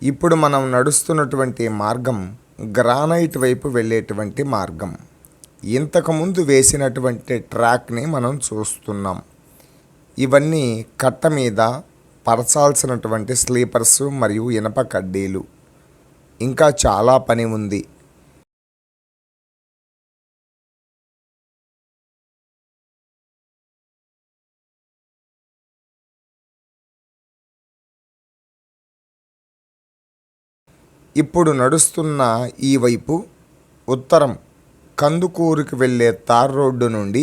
ఇప్పుడు మనం నడుస్తున్నటువంటి మార్గం గ్రానైట్ వైపు వెళ్ళేటువంటి మార్గం. ఇంతకుముందు వేసినటువంటి ట్రాక్ని మనం చూస్తున్నాం. ఇవన్నీ కట్ట మీద పరచాల్సినటువంటి స్లీపర్స్ మరియు ఇనప కడ్డీలు. ఇంకా చాలా పని ఉంది. ఇప్పుడు నడుస్తున్న ఈ వైపు ఉత్తరం కందుకూరుకి వెళ్ళే తార్ రోడ్డు నుండి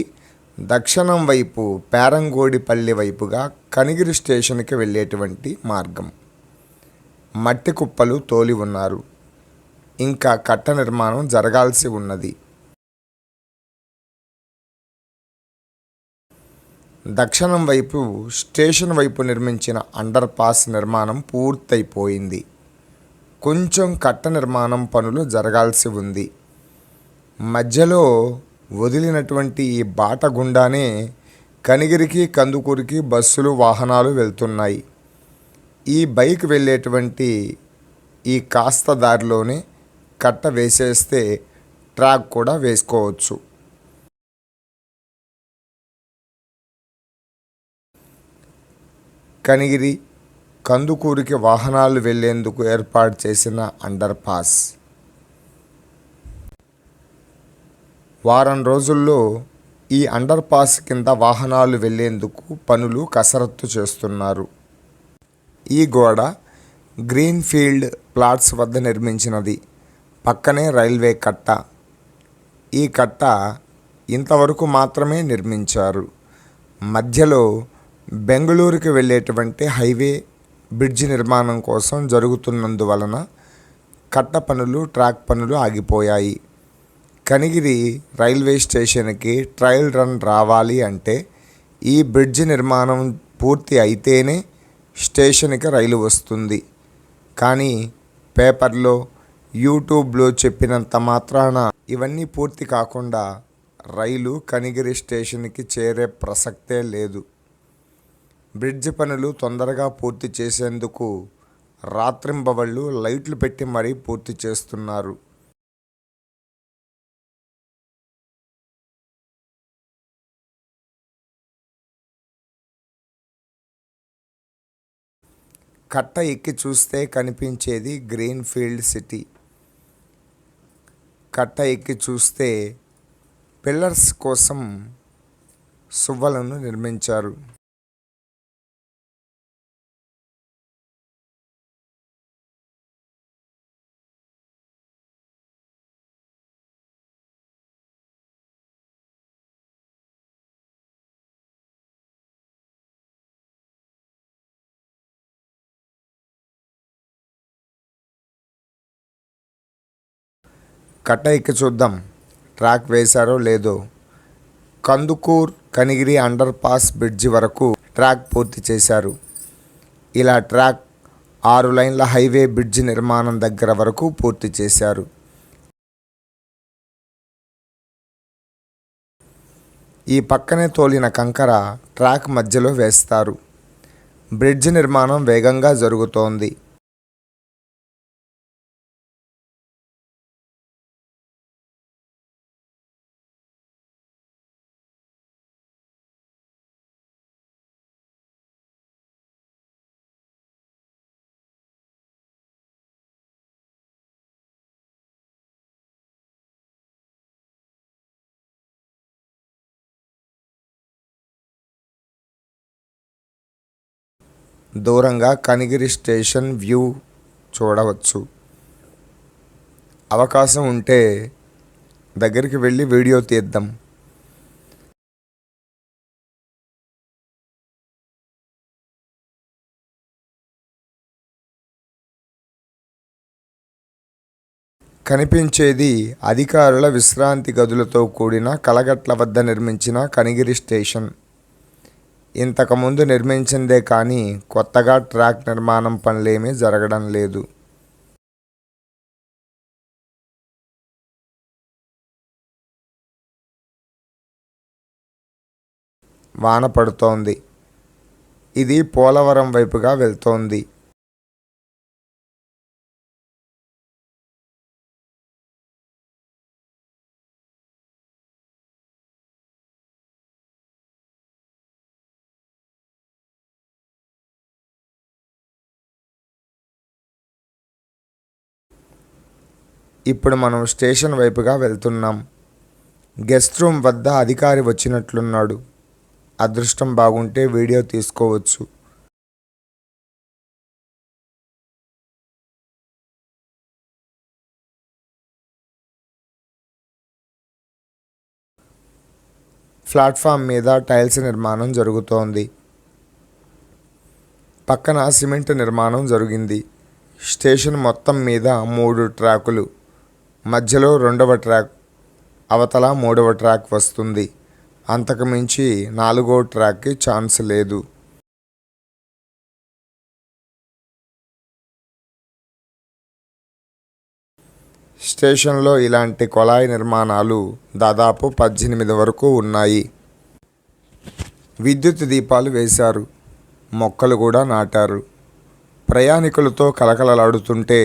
దక్షిణం వైపు పేరంగోడిపల్లి వైపుగా కనిగిరి స్టేషన్కి వెళ్ళేటువంటి మార్గం. మట్టి కుప్పలు తోలి ఉన్నారు. ఇంకా కట్ట నిర్మాణం జరగాల్సి ఉన్నది. దక్షిణం వైపు స్టేషన్ వైపు నిర్మించిన అండర్ పాస్ నిర్మాణం పూర్తయిపోయింది. కొంచెం కట్ట నిర్మాణం పనులు జరగాల్సి ఉంది. మధ్యలో వదిలినటువంటి ఈ బాట గుండానే కనిగిరికి కందుకూరికి బస్సులు వాహనాలు వెళ్తున్నాయి. ఈ బైక్ వెళ్ళేటువంటి ఈ కాస్త దారిలోనే కట్ట వేసేస్తే ట్రాక్ కూడా వేసుకోవచ్చు. కనిగిరి కందుకూరికి వాహనాలు వెళ్లేందుకు ఏర్పాటు చేసిన అండర్ పాస్. వారం రోజుల్లో ఈ అండర్ పాస్ కింద వాహనాలు వెళ్లేందుకు పనులు కసరత్తు చేస్తున్నారు. ఈ గోడ గ్రీన్ ఫీల్డ్ ప్లాట్స్ వద్ద నిర్మించినది. పక్కనే రైల్వే కట్ట. ఈ కట్ట ఇంతవరకు మాత్రమే నిర్మించారు. మధ్యలో బెంగళూరుకి వెళ్ళేటువంటి హైవే బ్రిడ్జి నిర్మాణం కోసం జరుగుతున్నందువలన కట్ట పనులు ట్రాక్ పనులు ఆగిపోయాయి. కనిగిరి రైల్వే స్టేషన్కి ట్రయల్ రన్ రావాలి అంటే ఈ బ్రిడ్జి నిర్మాణం పూర్తి అయితేనే స్టేషన్కి రైలు వస్తుంది. కానీ పేపర్లో యూట్యూబ్లో చెప్పినంత మాత్రాన ఇవన్నీ పూర్తి కాకుండా రైలు కనిగిరి స్టేషన్కి చేరే ప్రసక్తే లేదు. బ్రిడ్జి పనులు తొందరగా పూర్తి చేసేందుకు రాత్రింబవళ్ళు లైట్లు పెట్టి మరీ పూర్తి చేస్తున్నారు. కట్ట ఎక్కి చూస్తే కనిపించేది గ్రీన్ ఫీల్డ్ సిటీ. కట్ట ఎక్కి చూస్తే పిల్లర్స్ కోసం సువ్వలను నిర్మించారు. కట్ట ఎక్కి చూద్దాం ట్రాక్ వేశారో లేదో. Kandukur Kanigiri under pass bridge వరకు ట్రాక్ పూర్తి చేశారు. ఇలా ట్రాక్ 6 లైన్ల హైవే బ్రిడ్జి నిర్మాణం దగ్గర వరకు పూర్తి చేశారు. ఈ పక్కనే తోలిన కంకర ట్రాక్ మధ్యలో వేస్తారు. బ్రిడ్జి నిర్మాణం వేగంగా జరుగుతోంది. దూరంగా కనిగిరి స్టేషన్ వ్యూ చూడవచ్చు. అవకాశం ఉంటే దగ్గరికి వెళ్ళి వీడియో తీద్దాం. కనిపించేది అధికారుల విశ్రాంతి గదులతో కూడిన కలగట్ల వద్ద నిర్మించిన కనిగిరి స్టేషన్. ఇంతకుముందు నిర్మించిందే కానీ కొత్తగా ట్రాక్ నిర్మాణం పనులేమీ జరగడం లేదు. వాన పడుతోంది. ఇది పోలవరం వైపుగా వెళ్తోంది. ఇప్పుడు మనం స్టేషన్ వైపుగా వెళ్తున్నాం. గెస్ట్ రూమ్ వద్ద అధికారి వచ్చినట్లున్నాడు. అదృష్టం బాగుంటే వీడియో తీసుకోవచ్చు. ప్లాట్ఫామ్ మీద టైల్స్ నిర్మాణం జరుగుతోంది. పక్కన సిమెంట్ నిర్మాణం జరిగింది. స్టేషన్ మొత్తం మీద 3 ట్రాకులు, మధ్యలో 2వ ట్రాక్, అవతల 3వ ట్రాక్ వస్తుంది. అంతకు మించి 4వ ట్రాక్కి ఛాన్స్ లేదు. స్టేషన్లో ఇలాంటి కొళాయి నిర్మాణాలు దాదాపు 18 వరకు ఉన్నాయి. విద్యుత్ దీపాలు వేశారు. మొక్కలు కూడా నాటారు. ప్రయాణికులతో కలకలలాడుతుంటే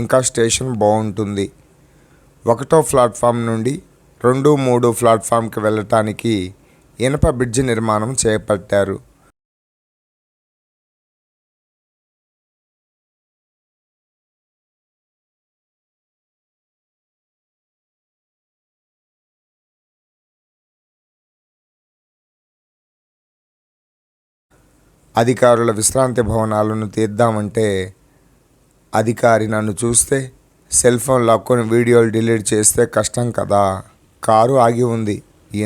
ఇంకా స్టేషన్ బాగుంటుంది. 1వ ప్లాట్ఫామ్ నుండి 2, 3 ప్లాట్ఫామ్కి వెళ్ళటానికి ఇనప బ్రిడ్జి నిర్మాణం చేపట్టారు. అధికారుల విశ్రాంతి భవనాలను తీద్దామంటే అధికారి నన్ను చూస్తే సెల్ ఫోన్ లాక్కొని వీడియోలు డిలీట్ చేస్తే కష్టం కదా. కారు ఆగి ఉంది,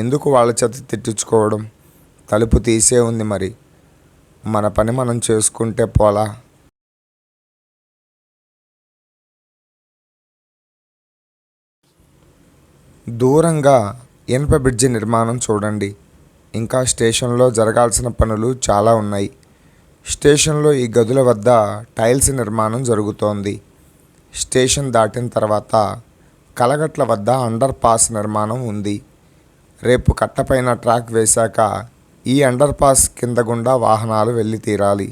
ఎందుకు వాళ్ళ చేత తిట్టించుకోవడం? తలుపు తీసే ఉంది, మరి మన పని మనం చేసుకుంటే పోలా. దూరంగా ఇనుప బ్రిడ్జి నిర్మాణం చూడండి. ఇంకా స్టేషన్లో జరగాల్సిన పనులు చాలా ఉన్నాయి. స్టేషన్లో ఈ గదుల వద్ద టైల్స్ నిర్మాణం జరుగుతోంది. స్టేషన్ దాటిన తర్వాత కలగట్ల వద్ద అండర్ పాస్ నిర్మాణం ఉంది. రేపు కట్టపైన ట్రాక్ వేశాక ఈ అండర్ పాస్ కింద గుండా వాహనాలు వెళ్ళి తీరాలి.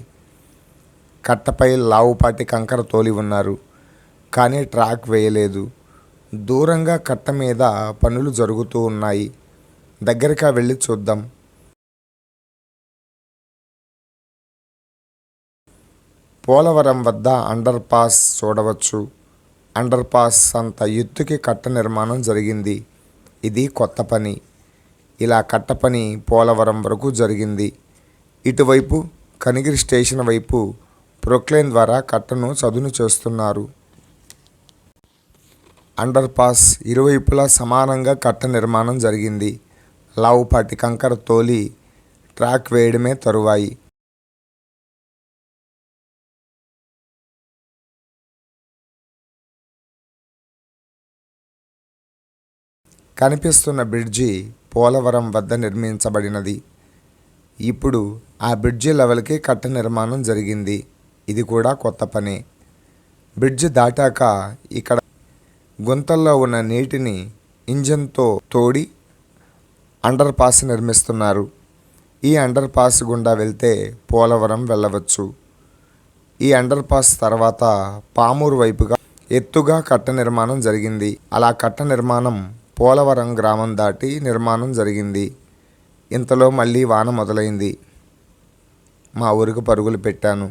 కట్టపై లావుపాటి కంకర తోలి ఉన్నారు, కానీ ట్రాక్ వేయలేదు. దూరంగా కట్ట మీద పనులు జరుగుతూ ఉన్నాయి. దగ్గరగా వెళ్ళి చూద్దాం. పోలవరం వద్ద అండర్ పాస్ చూడవచ్చు. అండర్ పాస్ అంత ఎత్తుకి కట్ట నిర్మాణం జరిగింది. ఇది కొత్త పని. ఇలా కట్ట పని పోలవరం వరకు జరిగింది. ఇటువైపు కనిగిరి స్టేషన్ వైపు ప్రొక్లైన్ ద్వారా కట్టను చదును చేస్తున్నారు. అండర్ పాస్ ఇరువైపులా సమానంగా కట్ట నిర్మాణం జరిగింది. లావుపాటి కంకర తోలి ట్రాక్ వేయడమే తరువాయి. కనిపిస్తున్న బ్రిడ్జి పోలవరం వద్ద నిర్మించబడినది. ఇప్పుడు ఆ బ్రిడ్జి లెవెల్కి కట్ట నిర్మాణం జరిగింది. ఇది కూడా కొత్త పనే. బ్రిడ్జి దాటాక ఇక్కడ గుంతల్లో ఉన్న నీటిని ఇంజన్తో తోడి అండర్ పాస్ నిర్మిస్తున్నారు. ఈ అండర్ పాస్ గుండా వెళ్తే పోలవరం వెళ్ళవచ్చు. ఈ అండర్ పాస్ తర్వాత పామూరు వైపుగా ఎత్తుగా కట్ట నిర్మాణం జరిగింది. అలా కట్ట నిర్మాణం పోలవరం గ్రామం దాటి నిర్మాణం జరిగింది. ఇంతలో మళ్ళీ వాన మొదలైంది. మా ఊరికి పరుగులు పెట్టాను.